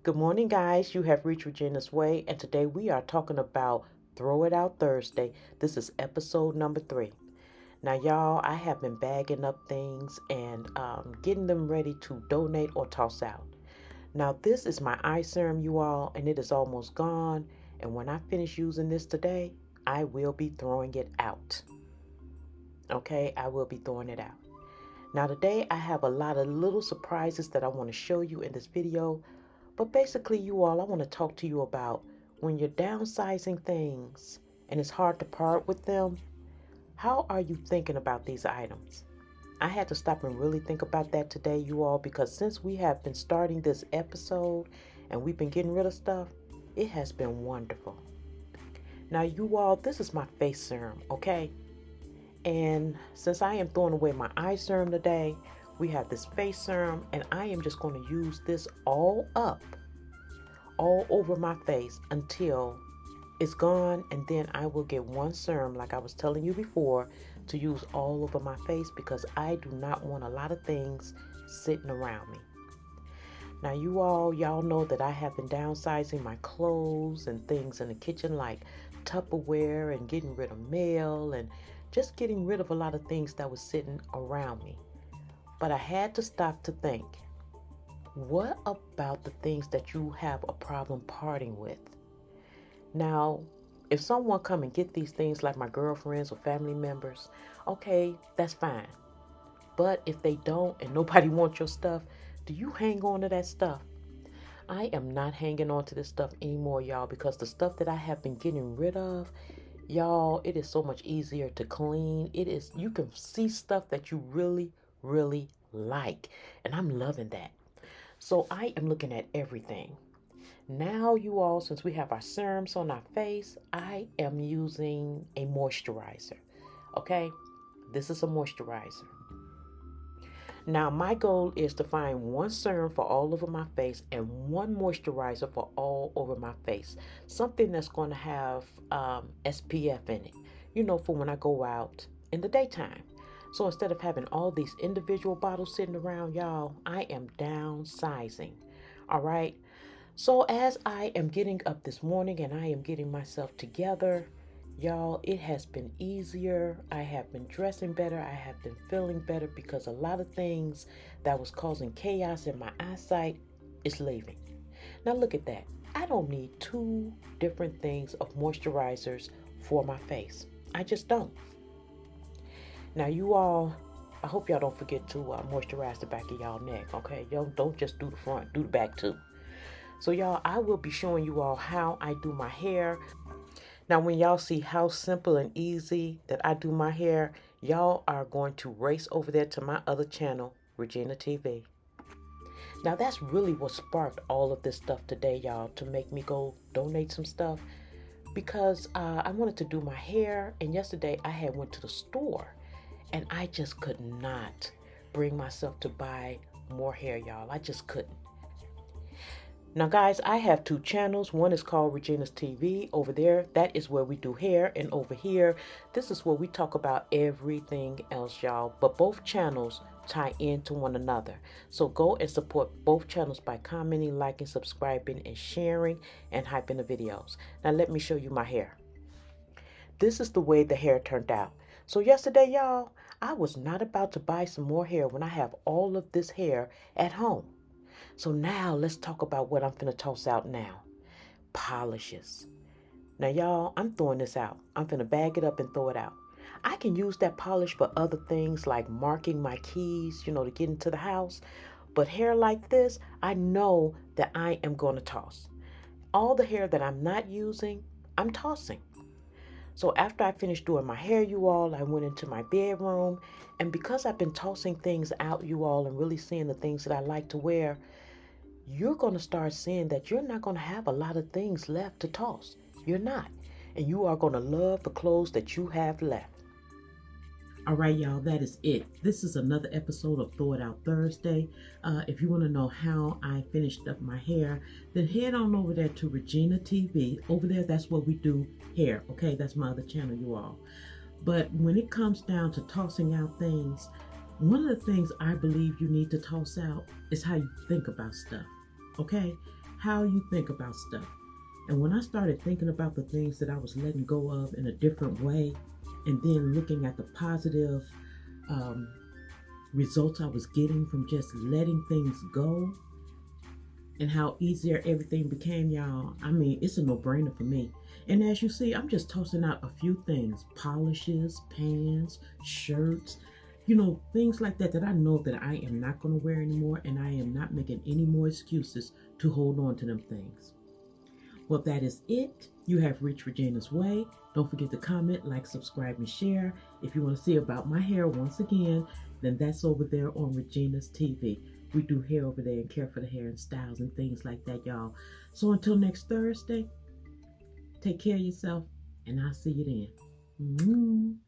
Good morning, guys. You have reached Regina'S Way, and today we are talking about Throw It Out Thursday. This is episode number 3. Now, y'all, I have been bagging up things and getting them ready to donate or toss out. Now, this is my eye serum, you all, and it is almost gone. And when I finish using this today, I will be throwing it out. Okay, I will be throwing it out. Now, today I have a lot of little surprises that I want to show you in this video. But basically, you all, I want to talk to you about when you're downsizing things and it's hard to part with them, how are you thinking about these items? I had to stop and really think about that today, you all, because since we have been starting this episode and we've been getting rid of stuff, it has been wonderful. Now, you all, this is my face serum, okay? And since I am throwing away my eye serum today, we have this face serum, and I am just going to use this all over my face until it's gone, and then I will get one serum, like I was telling you before, to use all over my face because I do not want a lot of things sitting around me. Now, y'all know that I have been downsizing my clothes and things in the kitchen, like Tupperware, and getting rid of mail and just getting rid of a lot of things that was sitting around me. But I had to stop to think, what about the things that you have a problem parting with? Now, if someone come and get these things, like my girlfriends or family members, okay, that's fine. But if they don't and nobody wants your stuff, do you hang on to that stuff? I am not hanging on to this stuff anymore, y'all, because the stuff that I have been getting rid of, y'all, it is so much easier to clean. You can see stuff that you really like, and I'm loving that. So I am looking at everything. Now, you all, since we have our serums on our face, I am using a moisturizer. Okay, this is a moisturizer. Now, my goal is to find one serum for all over my face and one moisturizer for all over my face. Something that's going to have SPF in it, for when I go out in the daytime. So instead of having all these individual bottles sitting around, y'all, I am downsizing. All right. So as I am getting up this morning and I am getting myself together, y'all, it has been easier. I have been dressing better. I have been feeling better because a lot of things that was causing chaos in my eyesight is leaving. Now look at that. I don't need 2 different things of moisturizers for my face. I just don't. Now, you all, I hope y'all don't forget to moisturize the back of y'all neck, okay? Y'all don't just do the front, do the back too. So, y'all, I will be showing you all how I do my hair. Now, when y'all see how simple and easy that I do my hair, y'all are going to race over there to my other channel, Regina TV. Now, that's really what sparked all of this stuff today, y'all, to make me go donate some stuff. Because I wanted to do my hair, and yesterday I had went to the store. And I just could not bring myself to buy more hair, y'all. I just couldn't. Now, guys, I have 2 channels. One is called Regina'S TV. Over there, that is where we do hair. And over here, this is where we talk about everything else, y'all. But both channels tie into one another. So go and support both channels by commenting, liking, subscribing, and sharing, and hyping the videos. Now, let me show you my hair. This is the way the hair turned out. So yesterday, y'all, I was not about to buy some more hair when I have all of this hair at home. So now let's talk about what I'm finna toss out now. Polishes. Now, y'all, I'm throwing this out. I'm finna bag it up and throw it out. I can use that polish for other things like marking my keys, to get into the house. But hair like this, I know that I am going to toss. All the hair that I'm not using, I'm tossing. So after I finished doing my hair, you all, I went into my bedroom. And because I've been tossing things out, you all, and really seeing the things that I like to wear, you're going to start seeing that you're not going to have a lot of things left to toss. You're not. And you are going to love the clothes that you have left. All right, y'all, that is it. This is another episode of Throw It Out Thursday. If you want to know how I finished up my hair, then head on over there to Regina TV. Over there, that's where we do hair. Okay, that's my other channel, you all. But when it comes down to tossing out things, one of the things I believe you need to toss out is how you think about stuff. Okay? how you think about stuff. And when I started thinking about the things that I was letting go of in a different way, and then looking at the positive um, results I was getting from just letting things go, and how easier everything became, y'all. I mean, it's a no-brainer for me. And as you see, I'm just tossing out a few things: polishes, pants, shirts, things like that I know that I am not going to wear anymore, and I am not making any more excuses to hold on to them things. Well, that is it. You have reached Regina'S Way. Don't forget to comment, like, subscribe, and share. If you want to see about my hair once again, then that's over there on Regina'S TV. We do hair over there and care for the hair and styles and things like that, y'all. So until next Thursday, take care of yourself, and I'll see you then.